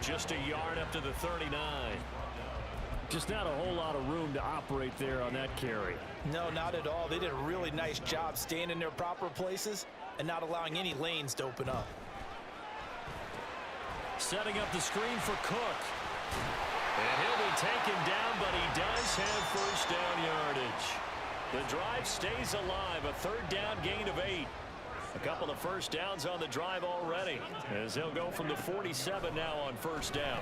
Just a yard up to the 39. Just not a whole lot of room to operate there on that carry. No, not at all. They did a really nice job staying in their proper places and not allowing any lanes to open up. Setting up the screen for Cook. And he'll be taken down, but he does have first down yardage. The drive stays alive, a third down gain of 8. A couple of first downs on the drive already, as they'll go from the 47 now on first down.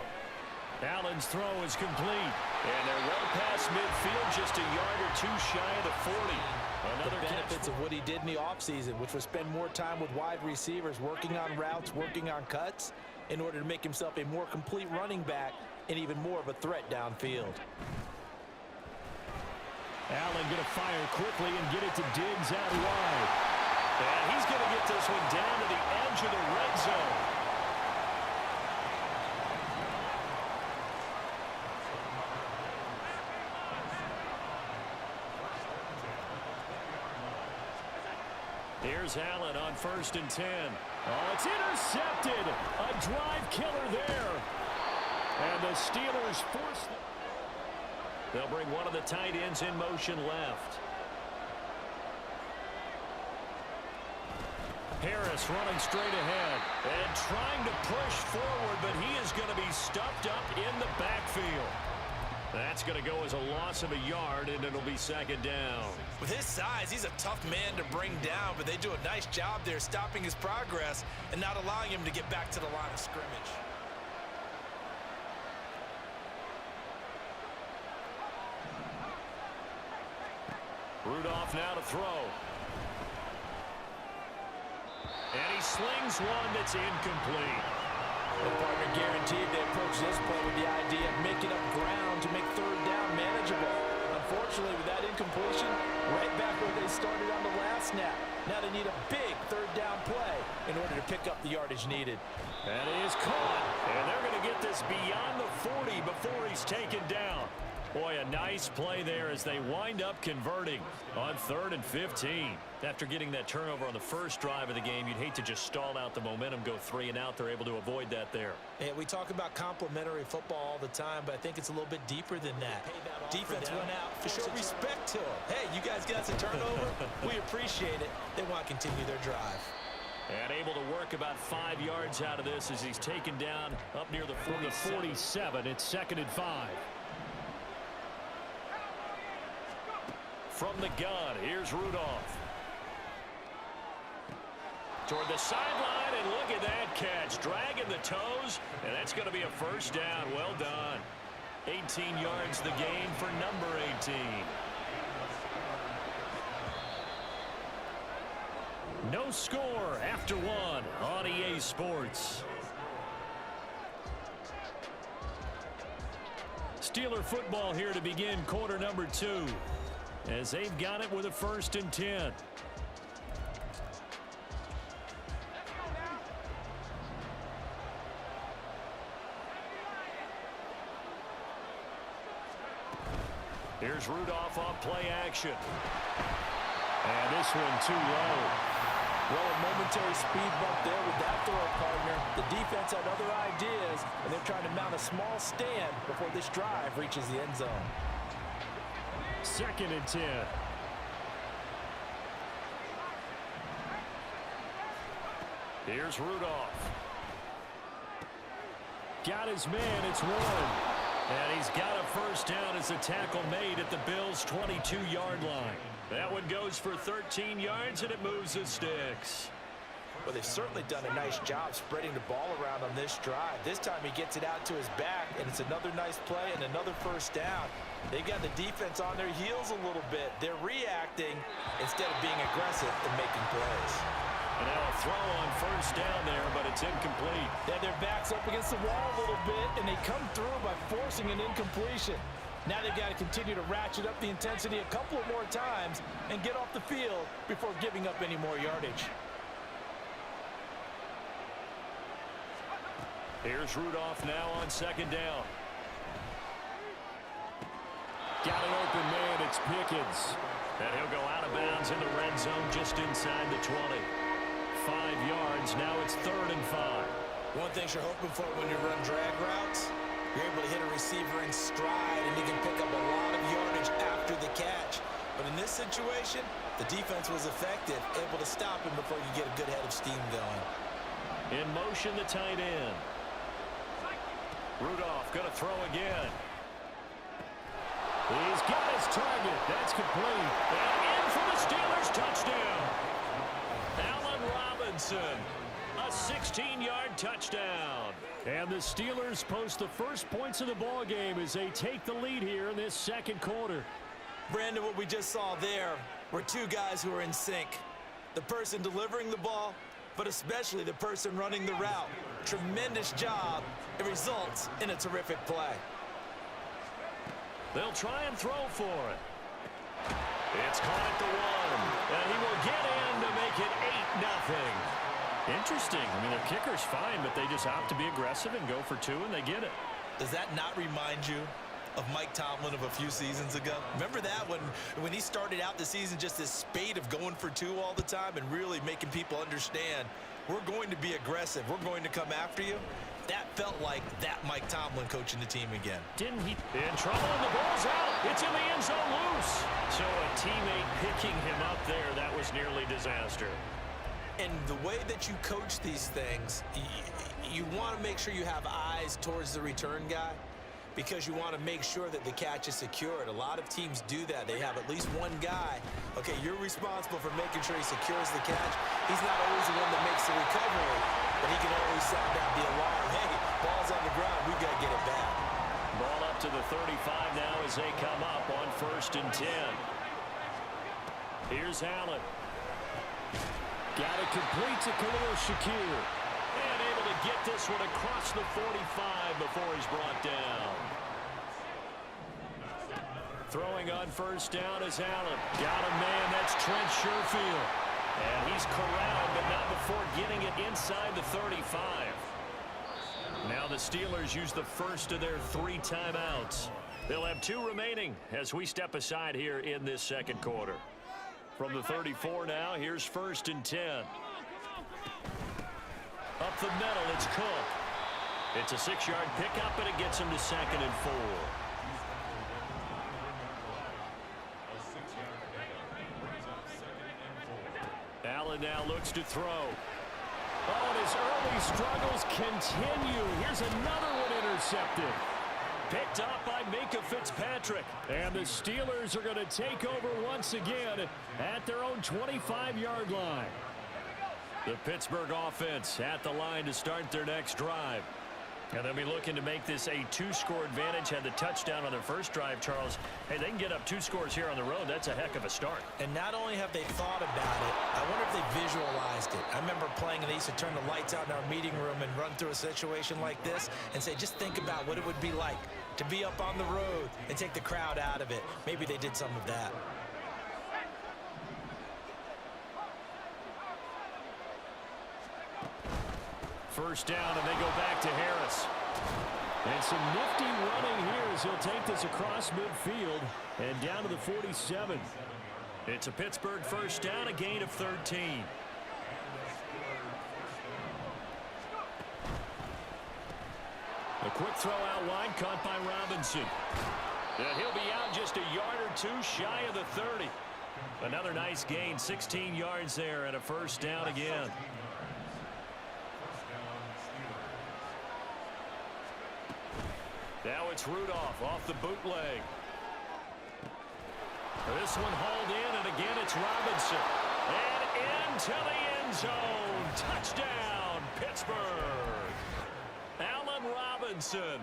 Allen's throw is complete, and they're well past midfield, just a yard or two shy of the 40. Another the benefits of what he did in the offseason, which was spend more time with wide receivers, working on routes, working on cuts, in order to make himself a more complete running back and even more of a threat downfield. Allen going to fire quickly and get it to Diggs out wide. And he's going to get this one down to the edge of the red zone. Here's Allen on 1st and 10. Oh, it's intercepted. A drive killer there. And the Steelers force. They'll bring one of the tight ends in motion left. Harris running straight ahead and trying to push forward, but he is going to be stuffed up in the backfield. That's going to go as a loss of a yard, and it'll be second down. With his size, he's a tough man to bring down, but they do a nice job there stopping his progress and not allowing him to get back to the line of scrimmage. Rudolph now to throw. And he slings one that's incomplete. The partner guaranteed they approach this play with the idea of making up ground to make third down manageable. Unfortunately, with that incompletion, right back where they started on the last snap. Now they need a big third down play in order to pick up the yardage needed. And he is caught. And they're going to get this beyond the 40 before he's taken down. Boy, a nice play there as they wind up converting on 3rd and 15. After getting that turnover on the first drive of the game, you'd hate to just stall out the momentum, go 3 and out. They're able to avoid that there. And we talk about complementary football all the time, but I think it's a little bit deeper than that. Defense went out to show respect to him. Hey, you guys got some turnover? We appreciate it. They want to continue their drive. And able to work about 5 yards out of this as he's taken down up near the 47. It's 2nd and 5. From the gun, here's Rudolph. Toward the sideline, and look at that catch. Dragging the toes, and that's going to be a first down. Well done. 18 yards the gain for number 18. No score after 1 on EA Sports. Steeler football here to begin quarter number 2. As they've got it with a 1st and 10. Here's Rudolph on play action. And this one too low. Well, a momentary speed bump there with that throw, partner. The defense had other ideas, and they're trying to mount a small stand before this drive reaches the end zone. 2nd and 10. Here's Rudolph. Got his man, it's Warren. And he's got a first down as a tackle made at the Bills' 22-yard line. That one goes for 13 yards, and it moves the sticks. Well, they've certainly done a nice job spreading the ball around on this drive. This time he gets it out to his back, and it's another nice play and another first down. They've got the defense on their heels a little bit. They're reacting instead of being aggressive and making plays. And now a throw on first down there, but it's incomplete. Then their back's up against the wall a little bit, and they come through by forcing an incompletion. Now they've got to continue to ratchet up the intensity a couple of more times and get off the field before giving up any more yardage. Here's Rudolph now on 2nd down. Got an open man, it's Pickens. And he'll go out of bounds in the red zone just inside the 20. 5 yards, now it's 3rd and 5. One thing you're hoping for when you run drag routes situation, the defense was effective, able to stop him before you get a good head of steam going. In motion, the tight end. Rudolph going to throw again. He's got his target. That's complete. And in for the Steelers touchdown. Allen Robinson, a 16-yard touchdown. And the Steelers post the first points of the ball game as they take the lead here in this second quarter. Brandon, what we just saw there were two guys who are in sync. The person delivering the ball, but especially the person running the route. Tremendous job. It results in a terrific play. They'll try and throw for it. It's caught at the 1, and he will get in to make it 8-0. Interesting. I mean, their kicker's fine, but they just opt to be aggressive and go for 2, and they get it. Does that not remind you of Mike Tomlin of a few seasons ago? Remember that when he started out the season, just this spate of going for 2 all the time and really making people understand, we're going to be aggressive. We're going to come after you. That felt like that Mike Tomlin coaching the team again. Didn't he? In trouble, and the ball's out. It's in the end zone loose. So a teammate picking him up there, that was nearly disaster. And the way that you coach these things, you want to make sure you have eyes towards the return guy because you want to make sure that the catch is secured. A lot of teams do that. They have at least one guy. Okay, you're responsible for making sure he secures the catch. He's not always the one that makes the recovery, but he can always sound out the alarm. Hey, ball's on the ground. We've got to get it back. Ball up to the 35 now as they come up on 1st and 10. Here's Allen. Got it complete to Khalil Shakir. And able to get this one across the 45 before he's brought down. Throwing on 1st down is Allen. Got a man, that's Trent Sherfield. And he's corralled, but not before getting it inside the 35. Now the Steelers use the first of their 3 timeouts. They'll have 2 remaining as we step aside here in this second quarter. From the 34 now, here's 1st and 10. Up the middle, it's Cook. It's a 6-yard pickup, and it gets him to 2nd and 4. Allen now looks to throw. Oh, and his early struggles continue. Here's another one intercepted. Picked up by Minka Fitzpatrick. And the Steelers are going to take over once again at their own 25-yard line. The Pittsburgh offense at the line to start their next drive. And they'll be looking to make this a 2-score advantage. Had the touchdown on their first drive, Charles. Hey, they can get up 2 scores here on the road. That's a heck of a start. And not only have they thought about it, I wonder if they visualized it. I remember playing, and they used to turn the lights out in our meeting room and run through a situation like this and say, just think about what it would be like to be up on the road and take the crowd out of it. Maybe they did some of that. First down, and they go back to Harris. And some nifty running here as he'll take this across midfield and down to the 47. It's a Pittsburgh first down, a gain of 13. A quick throw out wide, caught by Robinson. And he'll be out just a yard or 2 shy of the 30. Another nice gain, 16 yards there, and a first down again. Now it's Rudolph off the bootleg. This one hauled in, and again it's Robinson. And into the end zone. Touchdown, Pittsburgh. Allen Robinson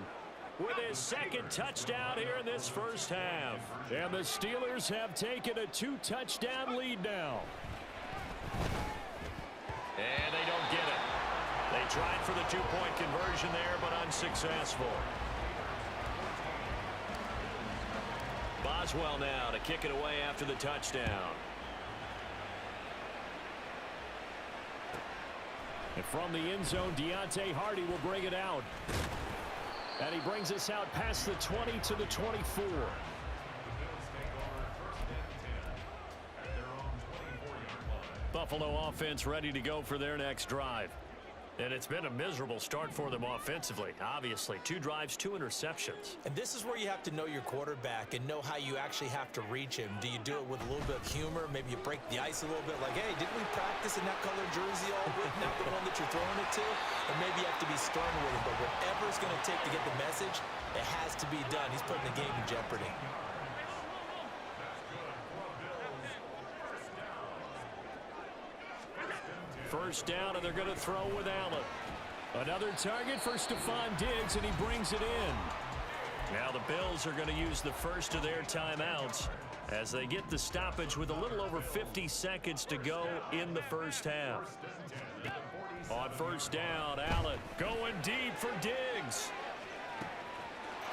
with his 2nd touchdown here in this first half. And the Steelers have taken a 2-touchdown lead now. And they don't get it. They tried for the 2-point conversion there, but unsuccessful. Boswell now to kick it away after the touchdown. And from the end zone, Deontay Hardy will bring it out. And he brings us out past the 20 to the 24. Buffalo offense ready to go for their next drive. And it's been a miserable start for them offensively. Obviously, 2 drives, 2 interceptions. And this is where you have to know your quarterback and know how you actually have to reach him. Do you do it with a little bit of humor? Maybe you break the ice a little bit like, hey, didn't we practice in that colored jersey all week, not the one that you're throwing it to? Or maybe you have to be stern with him. But whatever it's going to take to get the message, it has to be done. He's putting the game in jeopardy. First down, and they're going to throw with Allen. Another target for Stephon Diggs, and he brings it in. Now the Bills are going to use the first of their timeouts as they get the stoppage with a little over 50 seconds to go in the first half. On first down, Allen going deep for Diggs.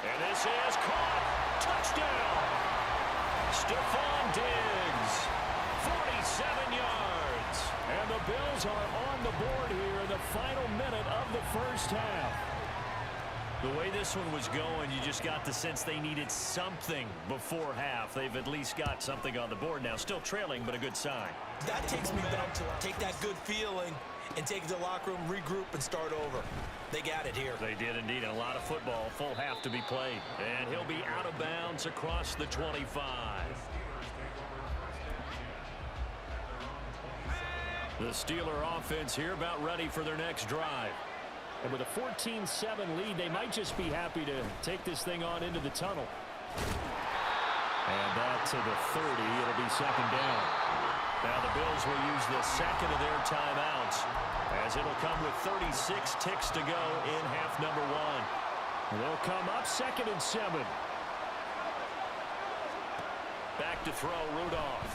And this is caught. Touchdown. Stephon Diggs, 47 yards. And the Bills are on the board here in the final minute of the first half. The way this one was going, you just got the sense they needed something before half. They've at least got something on the board now. Still trailing, but a good sign. That takes me back to take that good feeling and take it to the locker room, regroup, and start over. They got it here. They did indeed. And a lot of football, full half to be played. And he'll be out of bounds across the 25. The Steeler offense here about ready for their next drive. And with a 14-7 lead, they might just be happy to take this thing on into the tunnel. And back to the 30. It'll be second down. Now the Bills will use the second of their timeouts as it'll come with 36 ticks to go in half number 1. They'll come up 2nd and 7. Back to throw, Rudolph.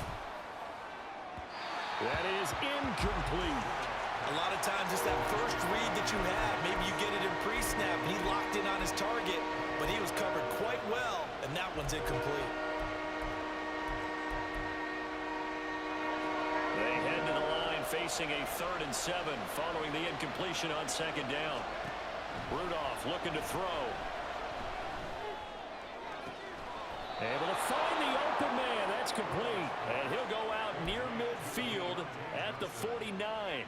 That is incomplete. A lot of times it's that first read that you have. Maybe you get it in pre-snap, and he locked in on his target, but he was covered quite well, and that one's incomplete. They head to the line facing a 3rd and 7 following the incompletion on second down. Rudolph looking to throw. Able to find the open man. That's complete. And he'll go out near midfield at the 49.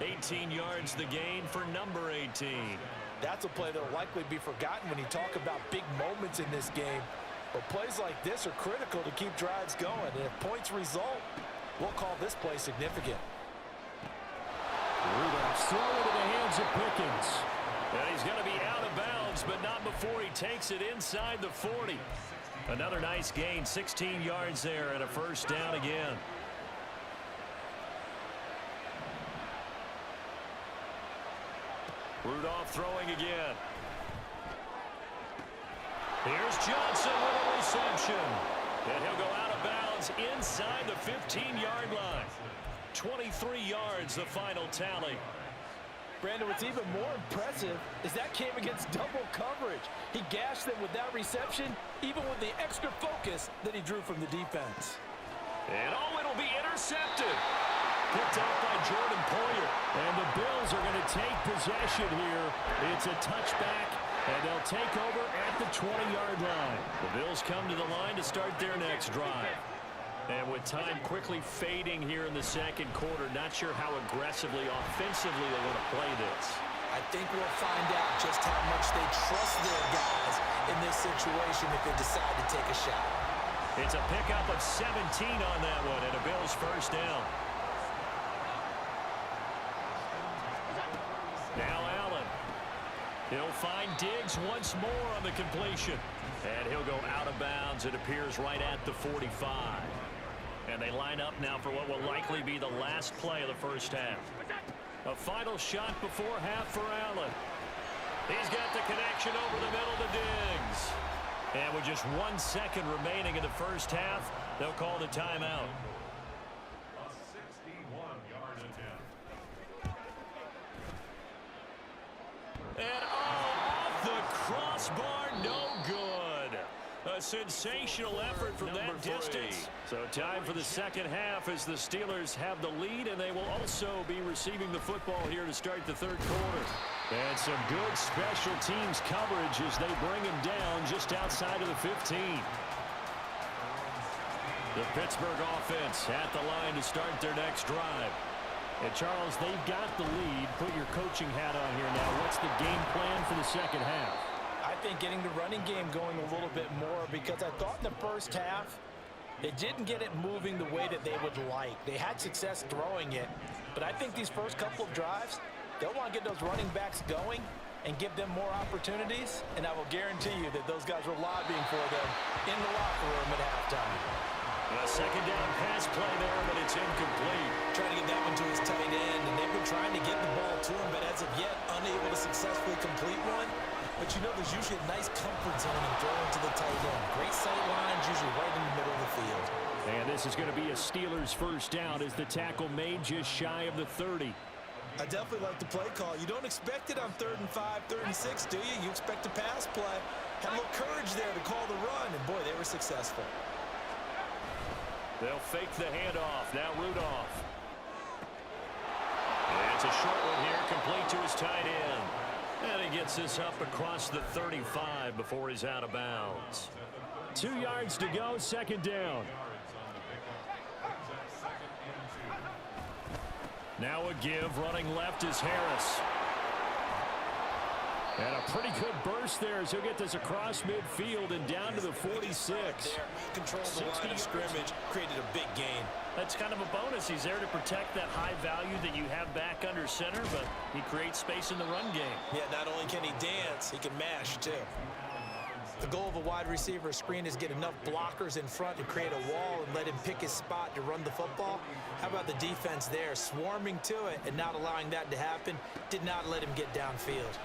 18 yards the gain for number 18. That's a play that will likely be forgotten when you talk about big moments in this game. But plays like this are critical to keep drives going. And if points result, we'll call this play significant. Rudolph's throw into the hands of Pickens. And he's going to be out of bounds, but not before he takes it inside the 40. Another nice gain, 16 yards there, and a first down again. Rudolph throwing again. Here's Johnson with a reception. And he'll go out of bounds inside the 15-yard line. 23 yards, the final tally. Brandon, what's even more impressive is that came against double coverage. He gashed them with that reception, even with the extra focus that he drew from the defense. And it'll be intercepted. Picked up by Jordan Poyer. And the Bills are going to take possession here. It's a touchback, and they'll take over at the 20-yard line. The Bills come to the line to start their next drive. And with time quickly fading here in the second quarter, not sure how aggressively, offensively they want to play this. I think we'll find out just how much they trust their guys in this situation if they decide to take a shot. It's a pickup of 17 on that one, and a Bills first down. Now Allen. He'll find Diggs once more on the completion. And he'll go out of bounds, it appears, right at the 45. And they line up now for what will likely be the last play of the first half. A final shot before half for Allen. He's got the connection over the middle to Diggs. And with just 1 second remaining in the first half, they'll call the timeout. A 61-yard attempt. And off the crossbar, no good. A sensational effort from that distance. So time for the second half as the Steelers have the lead, and they will also be receiving the football here to start the third quarter. And some good special teams coverage as they bring him down just outside of the 15. The Pittsburgh offense at the line to start their next drive. And Charles, they've got the lead. Put your coaching hat on here now. What's the game plan for the second half? I think getting the running game going a little bit more, because I thought in the first half they didn't get it moving the way that they would like. They had success throwing it, but I think these first couple of drives, they'll want to get those running backs going and give them more opportunities, and I will guarantee you that those guys were lobbying for them in the locker room at halftime. A second down pass play there, but it's incomplete. Trying to get that one to his tight end, and they've been trying to get the ball to him, but as of yet, unable to successfully complete one. But you know, there's usually a nice comfort zone in throwing to the tight end. Great sight lines, usually right in the middle of the field. And this is going to be a Steelers first down as the tackle made just shy of the 30. I definitely like the play call. You don't expect it on 3rd and 5, 3rd and 6, do you? You expect a pass play. Had a little courage there to call the run, and boy, they were successful. They'll fake the handoff. Now Rudolph. And it's a short one here, complete to his tight end. And he gets this up across the 35 before he's out of bounds. 2 yards to go, second down. Now a give, running left is Harris. And a pretty good burst there as he'll get this across midfield and down to the 46. Controlled the line of scrimmage, created a big gain. That's kind of a bonus. He's there to protect that high value that you have back under center, but he creates space in the run game. Yeah, not only can he dance, he can mash too. The goal of a wide receiver screen is get enough blockers in front to create a wall and let him pick his spot to run the football. How about the defense there, swarming to it and not allowing that to happen? Did not let him get downfield.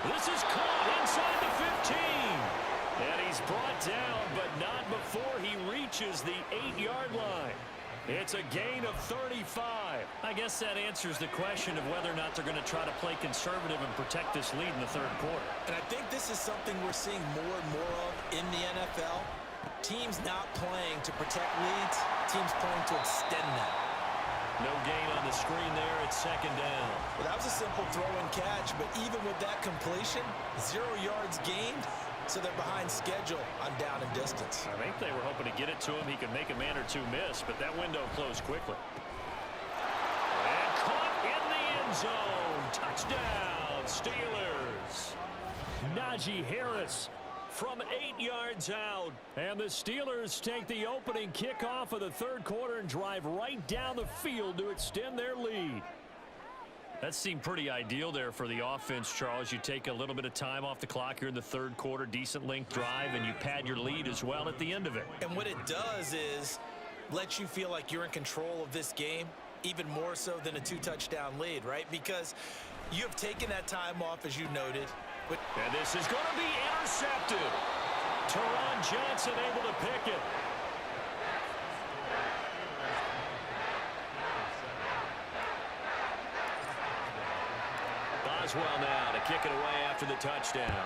This is caught inside the 15. And he's brought down, but not before he reaches the 8-yard line. It's a gain of 35. I guess that answers the question of whether or not they're going to try to play conservative and protect this lead in the third quarter. And I think this is something we're seeing more and more of in the NFL. Teams not playing to protect leads, teams playing to extend them. No gain on the screen there. It's second down. Well, that was a simple throw and catch, but even with that completion, 0 yards gained, so they're behind schedule on down and distance. I think they were hoping to get it to him. He could make a man or two miss, but that window closed quickly. And caught in the end zone. Touchdown, Steelers. Najee Harris from 8 yards out. And the Steelers take the opening kickoff of the third quarter and drive right down the field to extend their lead. That seemed pretty ideal there for the offense, Charles. You take a little bit of time off the clock here in the third quarter, decent length drive, and you pad your lead as well at the end of it. And what it does is let you feel like you're in control of this game, even more so than a 2-touchdown lead, right? Because you have taken that time off, as you noted. And this is going to be intercepted. Teron Johnson able to pick it. Boswell now to kick it away after the touchdown.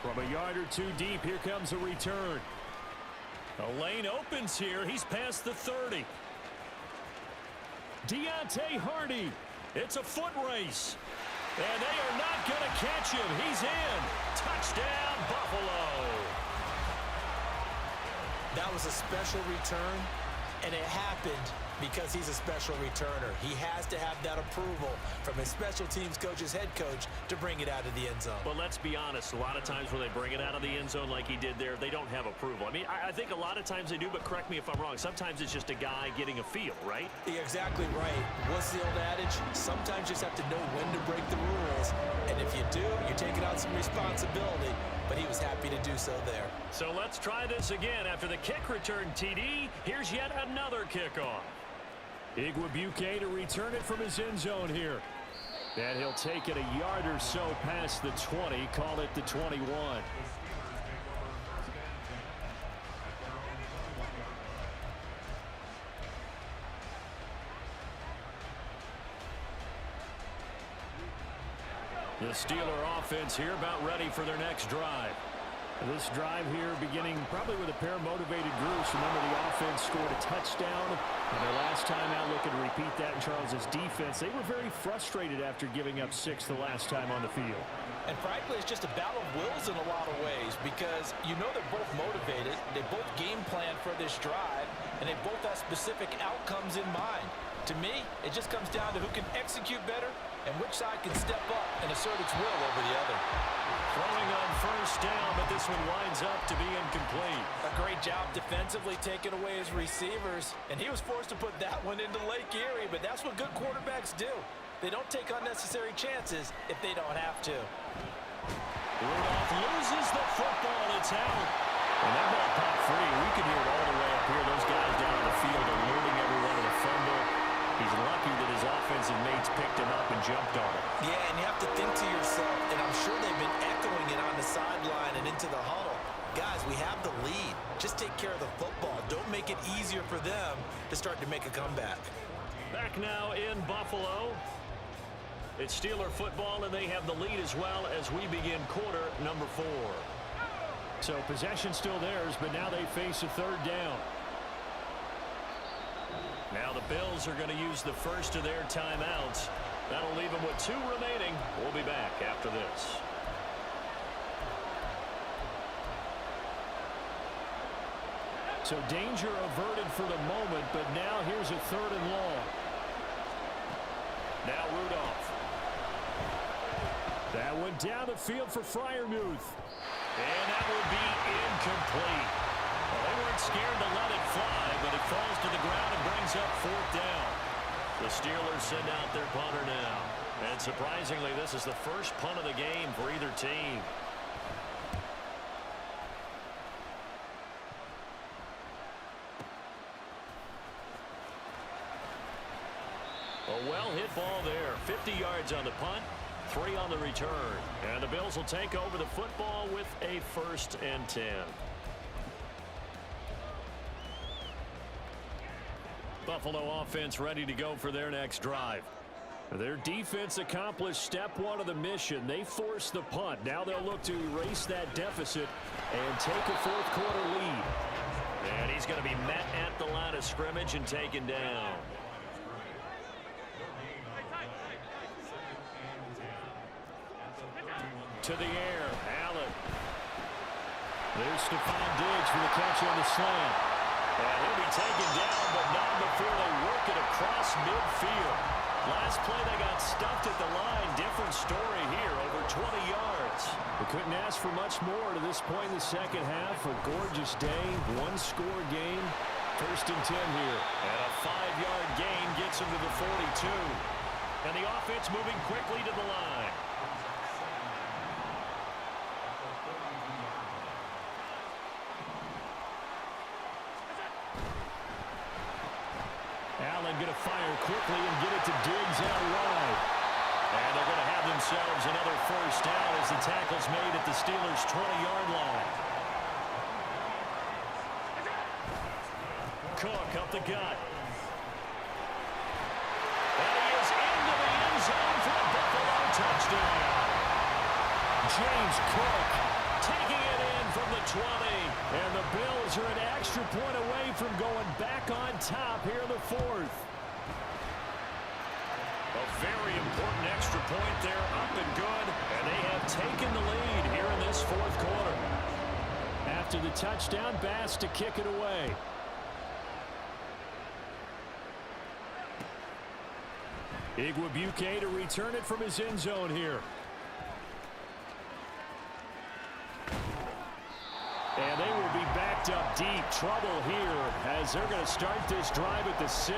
From a yard or two deep, here comes a return. A lane opens here. He's past the 30. Deontay Hardy. It's a foot race. And they are not going to catch him. He's in. Touchdown, Buffalo. That was a special return, and it happened because he's a special returner. He has to have that approval from his special teams coach's head coach to bring it out of the end zone. But let's be honest, a lot of times when they bring it out of the end zone like he did there, they don't have approval. I mean, I think a lot of times they do, but correct me if I'm wrong. Sometimes it's just a guy getting a feel, right? You're exactly right. What's the old adage? Sometimes you just have to know when to break the rules. And if you do, you're taking on some responsibility. But he was happy to do so there. So let's try this again. After the kick return, TD, here's yet another kickoff. Igwebuike to return it from his end zone here. And he'll take it a yard or so past the 20, call it the 21. The Steeler offense here about ready for their next drive. This drive here beginning probably with a pair of motivated groups. Remember, the offense scored a touchdown. And their last time out, looking to repeat that in Charles's defense. They were very frustrated after giving up 6 the last time on the field. And frankly, it's just a battle of wills in a lot of ways because you know they're both motivated, they both game plan for this drive, and they both have specific outcomes in mind. To me, it just comes down to who can execute better and which side can step up and assert its will over the other. Throwing on first down, but this one winds up to be incomplete. A great job defensively taking away his receivers, and he was forced to put that one into Lake Erie, but that's what good quarterbacks do. They don't take unnecessary chances if they don't have to. Rudolph loses the football. It's out. And that ball popped free. We can hear it all the way up here. Those guys down on the field alerting everyone of the fumble. He's lucky that his offensive mates picked him up and jumped on it. Yeah, and you have to think to yourself, and I'm sure they've been echoing it on the sideline and into the huddle. Guys, we have the lead. Just take care of the football. Don't make it easier for them to start to make a comeback. Back now in Buffalo. It's Steeler football, and they have the lead as well as we begin quarter number 4. So possession still theirs, but now they face a third down. Now the Bills are going to use the first of their timeouts. That'll leave them with 2 remaining. We'll be back after this. So danger averted for the moment, but now here's a 3rd and long. Now Rudolph. That went down the field for Freiermuth. And that will be incomplete. Well, they weren't scared to let it fly, but it falls to the ground and brings up 4th down. The Steelers send out their punter now. And surprisingly, this is the first punt of the game for either team. A well-hit ball there. 50 yards on the punt, 3 on the return. And the Bills will take over the football with a 1st and 10. Buffalo offense ready to go for their next drive. Their defense accomplished step 1 of the mission. They forced the punt. Now they'll look to erase that deficit and take a 4th quarter lead. And he's going to be met at the line of scrimmage and taken down. To the air, Allen. There's Stephon Diggs for the catch on the slant. And he'll be taken down, but not before they work it across midfield. Last play, they got stuffed at the line. Different story here, over 20 yards. They couldn't ask for much more to this point in the second half. A gorgeous day, 1-score game. 1st and 10 here. And a 5-yard gain gets him to the 42. And the offense moving quickly to the line. Allen going to fire quickly and get it to Diggs out wide. And they're going to have themselves another 1st down as the tackle's made at the Steelers' 20-yard line. Cook up the gut. And he is into the end zone for a Buffalo touchdown. James Cook taking it in from the 20. And the Bills are an extra point away from going back on top here in the 4th. A very important extra point there, up and good. And they have taken the lead here in this 4th quarter. After the touchdown, Bass to kick it away. Igwebuike to return it from his end zone here. And they will be backed up deep. Trouble here as they're going to start this drive at the 6.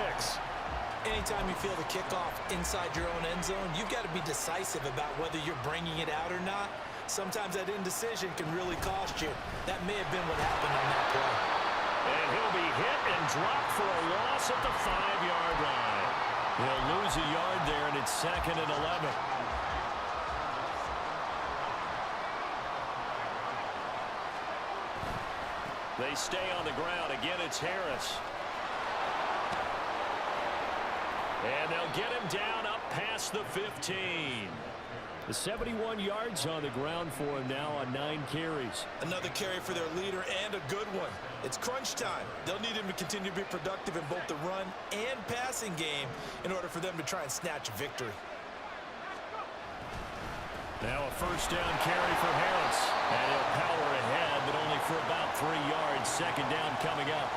Anytime you feel the kickoff inside your own end zone, you've got to be decisive about whether you're bringing it out or not. Sometimes that indecision can really cost you. That may have been what happened on that play. And he'll be hit and dropped for a loss at the 5-yard line. He'll lose a yard there, and it's 2nd and 11. They stay on the ground. Again, it's Harris. And they'll get him down up past the 15. The 71 yards on the ground for him now on 9 carries. Another carry for their leader and a good one. It's crunch time. They'll need him to continue to be productive in both the run and passing game in order for them to try and snatch a victory. Now a first down carry for Harris. And he'll power ahead, but only for about 3 yards. Second down coming up.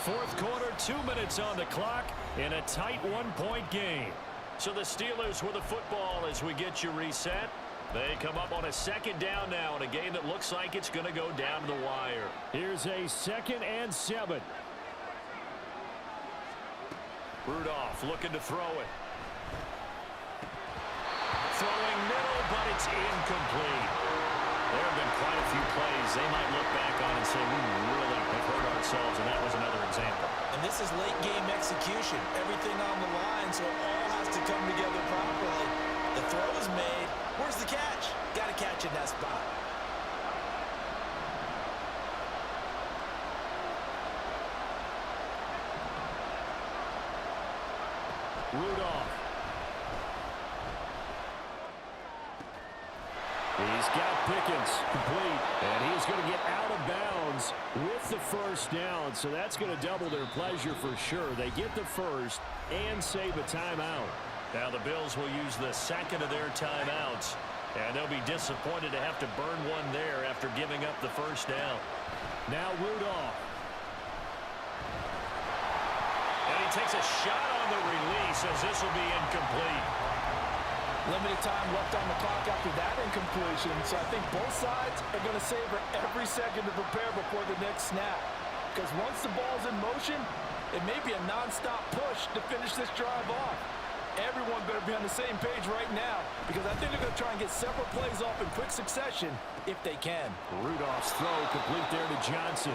Fourth quarter, 2 minutes on the clock in a tight one-point game. So the Steelers with the football as we get you reset. They come up on a second down now in a game that looks like it's going to go down to the wire. Here's a 2nd and 7. Rudolph looking to throw it. Throwing middle, but it's incomplete. There have been quite a few plays they might look back on and say, we really have hurt ourselves, and that was another example. And this is late-game execution. Everything on the line, so it all has to come together properly. The throw is made. Where's the catch? Got to catch in that spot. Rudolph. He's got Pickens complete, and he's going to get out of bounds with the first down, so that's going to double their pleasure for sure. They get the first and save a timeout. Now the Bills will use the second of their timeouts, and they'll be disappointed to have to burn one there after giving up the first down. Now Rudolph. And he takes a shot on the release as this will be incomplete. Limited time left on the clock after that incompletion, so I think both sides are going to savor every second to prepare before the next snap. Because once the ball's in motion, it may be a non-stop push to finish this drive off. Everyone better be on the same page right now, because I think they're going to try and get several plays off in quick succession if they can. Rudolph's throw complete there to Johnson.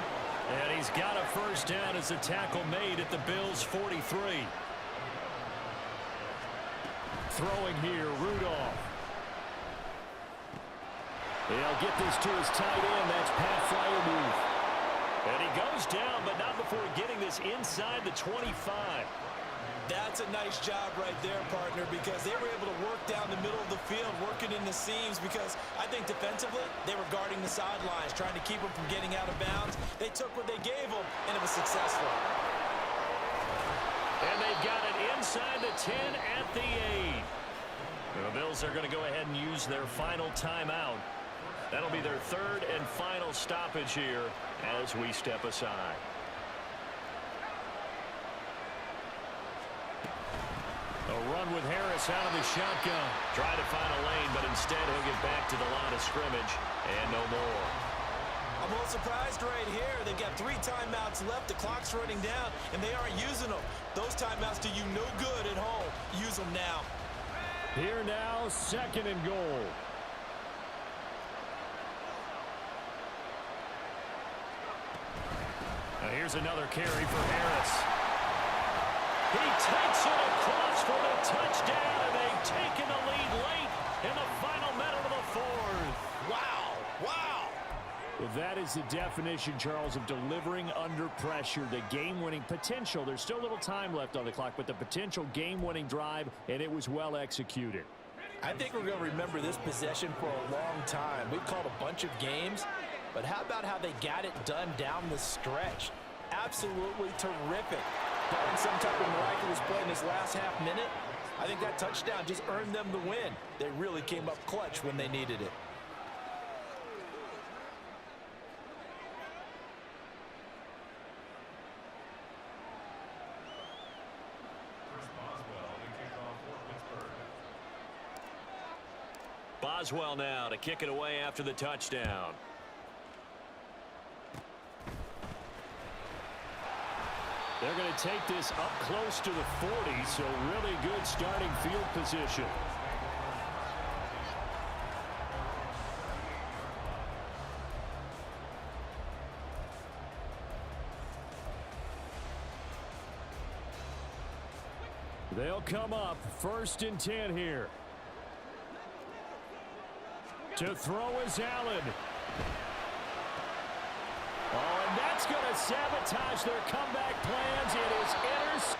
And he's got a first down as the tackle made at the Bills' 43. Throwing here, Rudolph. He'll get this to his tight end. That's Pat Fryermuth. And he goes down, but not before getting this inside the 25. That's a nice job right there, partner, because they were able to work down the middle of the field, working in the seams, because I think defensively, they were guarding the sidelines, trying to keep them from getting out of bounds. They took what they gave them, and it was successful. And they've got it inside the 10 at the 8. The Bills are going to go ahead and use their final timeout. That'll be their third and final stoppage here as we step aside. A run with Harris out of the shotgun. Try to find a lane, but instead he'll get back to the line of scrimmage and no more. I'm a little surprised right here. They've got 3 timeouts left. The clock's running down, and they aren't using them. Those timeouts do you no good at home. Use them now. Here now, 2nd and goal. Now here's another carry for Harris. He takes it across for the touchdown, and they've taken the lead late in the final minute of the 4th. Wow. Wow. Well, that is the definition, Charles, of delivering under pressure. The game-winning potential. There's still a little time left on the clock, but the potential game-winning drive, and it was well executed. I think we're going to remember this possession for a long time. We've called a bunch of games, but how about how they got it done down the stretch? Absolutely terrific. Barring some type of miraculous play in this last half minute, I think that touchdown just earned them the win. They really came up clutch when they needed it. Boswell now to kick it away after the touchdown. They're going to take this up close to the 40, so really good starting field position. They'll come up 1st and 10 here. To throw is Allen. Oh, and that's going to sabotage their comeback plans. It is